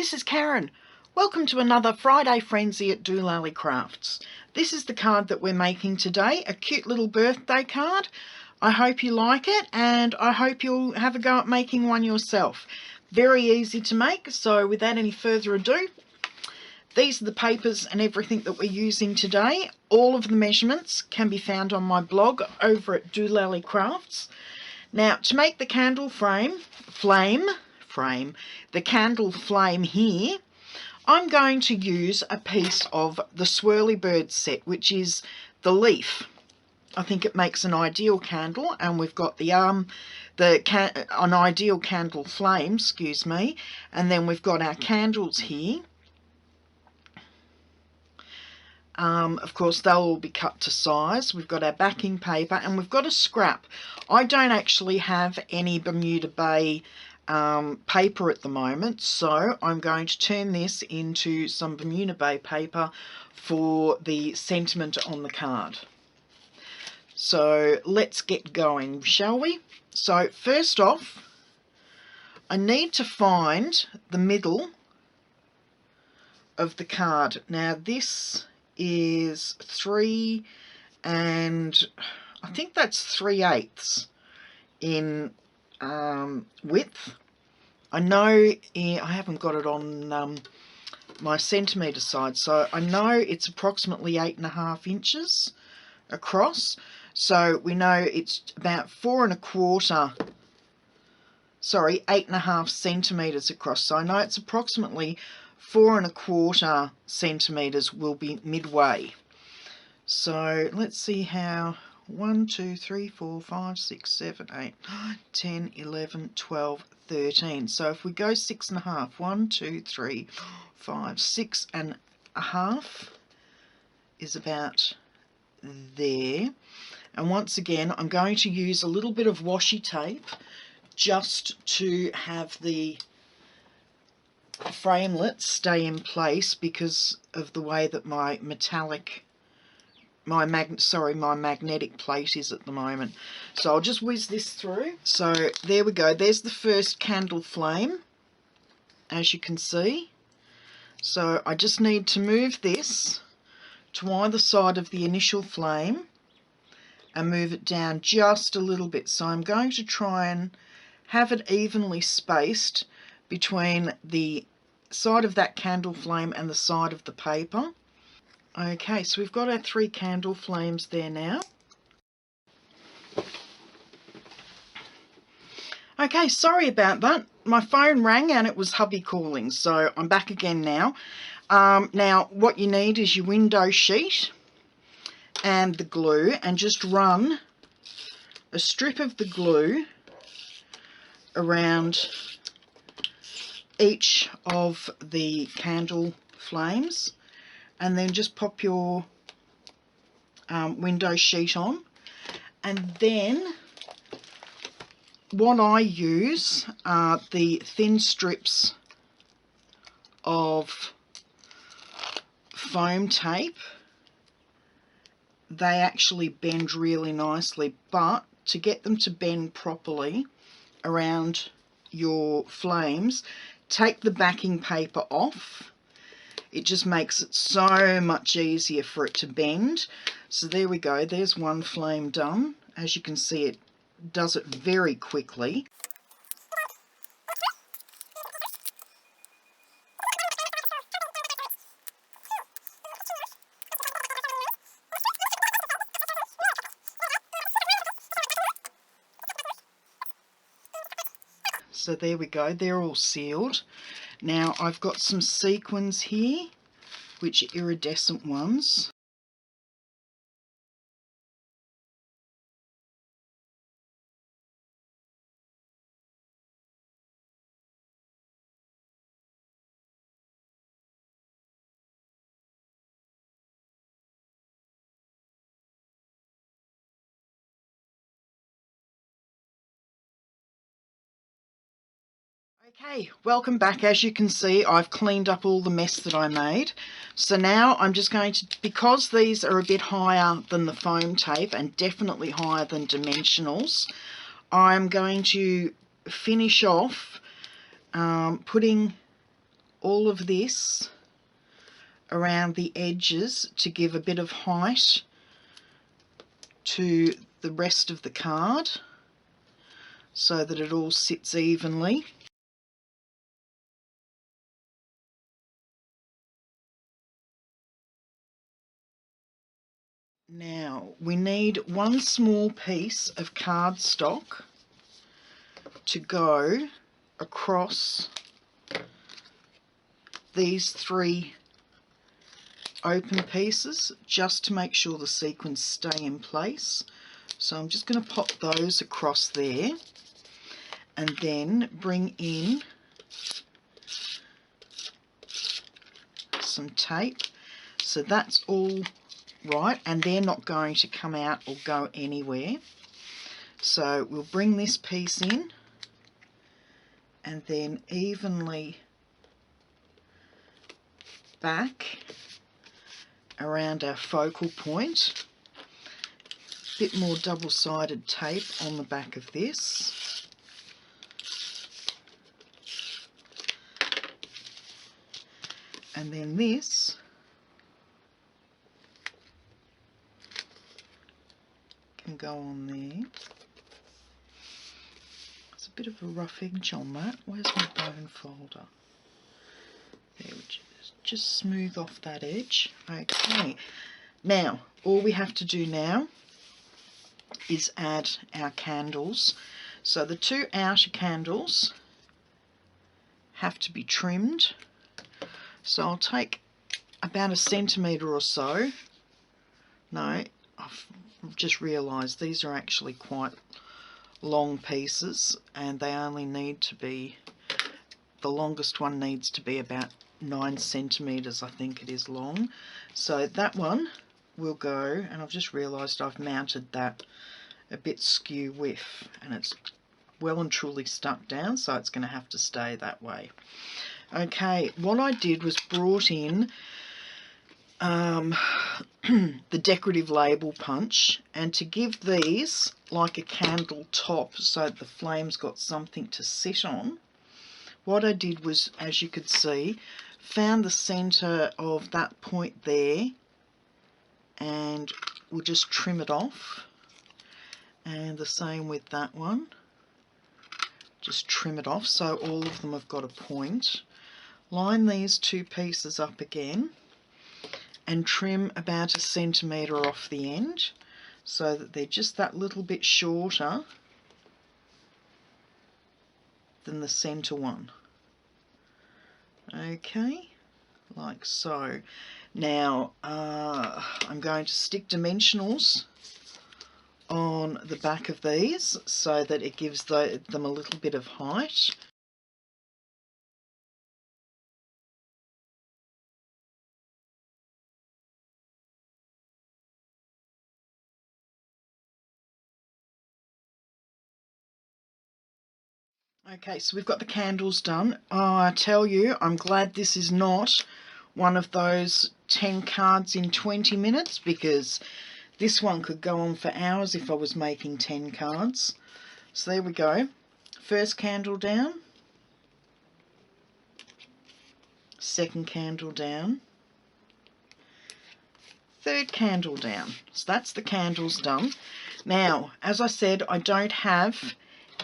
this is Karen. Welcome to another Friday Frenzy at DoLallyCrafts. This is the card that we're making today, a cute little birthday card. I hope you like it and I hope you'll have a go at making one yourself. Very easy to make, so without any further ado, these are the papers and everything that we're using today. All of the measurements can be found on my blog over at DoLallyCrafts. Now, to make the candle the candle flame here, I'm going to use a piece of the Swirly Bird set, which is the leaf. I think it makes an ideal candle, and we've got the an ideal candle flame, excuse me, and then we've got our candles here. Of course, they'll all be cut to size. We've got our backing paper and we've got a scrap. I don't actually have any Bermuda Bay paper at the moment, so I'm going to turn this into some Bermuda Bay paper for the sentiment on the card. So let's get going, shall we? So first off, I need to find the middle of the card. Now this is 3 and I think that's 3/8 in width. I know I haven't got it on my centimetre side, so I know it's approximately 8.5 inches across, so we know it's about 8.5 centimetres across, so I know it's approximately 4.25 centimetres will be midway. So let's see how 1, 2, 3, 4, 5, 6, 7, 8, 9, 10, 11, 12, 13. So if we go 6.5, 1, 2, 3, 4, 5, 6.5 is about there. And once again, I'm going to use a little bit of washi tape just to have the framelits stay in place because of the way that my magnetic plate is at the moment. So I'll just whiz this through. So there we go, there's the first candle flame, as you can see. So I just need to move this to either side of the initial flame and move it down just a little bit. So I'm going to try and have it evenly spaced between the side of that candle flame and the side of the paper. Okay, so we've got our 3 candle flames there now. Okay, sorry about that. My phone rang and it was hubby calling, so I'm back again now. Now, what you need is your window sheet and the glue, and just run a strip of the glue around each of the candle flames, and then just pop your window sheet on. And then what I use are the thin strips of foam tape. They actually bend really nicely, but to get them to bend properly around your flames, take the backing paper off. It just makes it so much easier for it to bend. So there we go, there's one flame done. As you can see, it does it very quickly. So there we go, they're all sealed. Now I've got some sequins here, which are iridescent ones. Okay, welcome back. As you can see, I've cleaned up all the mess that I made. So now I'm just going to, because these are a bit higher than the foam tape and definitely higher than dimensionals, I'm going to finish off putting all of this around the edges to give a bit of height to the rest of the card so that it all sits evenly. Now we need one small piece of cardstock to go across these 3 open pieces just to make sure the sequins stay in place. So I'm just going to pop those across there and then bring in some tape. So that's all right, and they're not going to come out or go anywhere. So we'll bring this piece in and then evenly back around our focal point. A bit more double-sided tape on the back of this. And then this can go on there. There's a bit of a rough edge on that. Where's my bone folder? There, just smooth off that edge. Okay, now all we have to do now is add our candles. So the 2 outer candles have to be trimmed. So I'll take about 1 centimetre or so. No, I've just realised these are actually quite long pieces, and they only need to be, the longest one needs to be about 9 centimetres, I think it is, long. So that one will go, and I've just realised I've mounted that a bit skew with, and it's well and truly stuck down, so it's going to have to stay that way. Okay, what I did was brought in the decorative label punch, and to give these like a candle top so that the flame's got something to sit on, what I did was, as you could see, found the centre of that point there and we'll just trim it off, and the same with that one, just trim it off so all of them have got a point. Line these 2 pieces up again and trim about 1 centimetre off the end so that they're just that little bit shorter than the centre one. Okay, like so. Now I'm going to stick dimensionals on the back of these so that it gives them a little bit of height. Okay, so we've got the candles done. Oh, I tell you, I'm glad this is not one of those 10 cards in 20 minutes, because this one could go on for hours if I was making 10 cards. So there we go. First candle down. Second candle down. Third candle down. So that's the candles done. Now, as I said, I don't have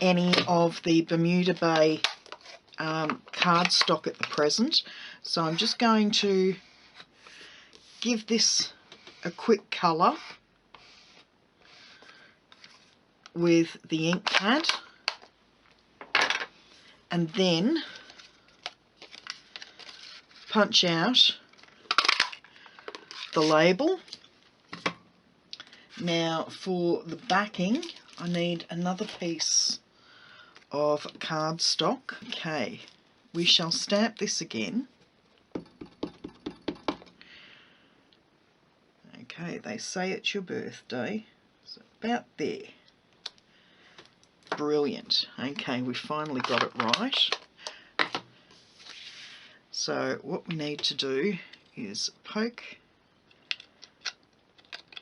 any of the Bermuda Bay cardstock at the present, so I'm just going to give this a quick colour with the ink pad, and then punch out the label. Now for the backing, I need another piece of cardstock. Okay, we shall stamp this again. Okay, they say it's your birthday, so about there. Brilliant. Okay, we finally got it right. So what we need to do is poke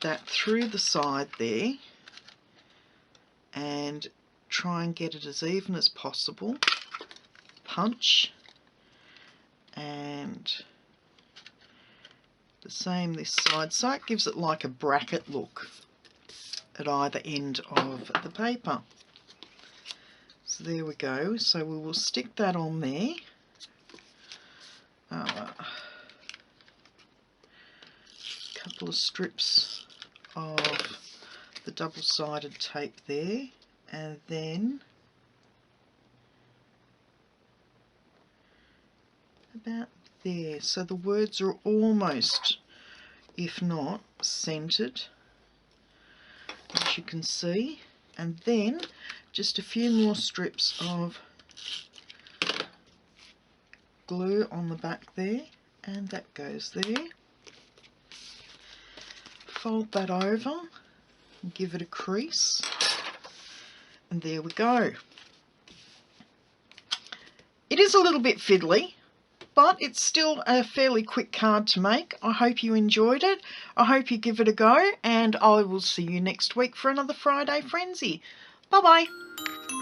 that through the side there and try and get it as even as possible. Punch, and the same this side, so it gives it like a bracket look at either end of the paper. So there we go. So we will stick that on there. Couple of strips of the double-sided tape there, and then about there, so the words are almost, if not, centered, as you can see. And then just a few more strips of glue on the back there, and that goes there. Fold that over and give it a crease, and there we go. It is a little bit fiddly, but it's still a fairly quick card to make. I hope you enjoyed it. I hope you give it a go, and I will see you next week for another Friday Frenzy. Bye bye.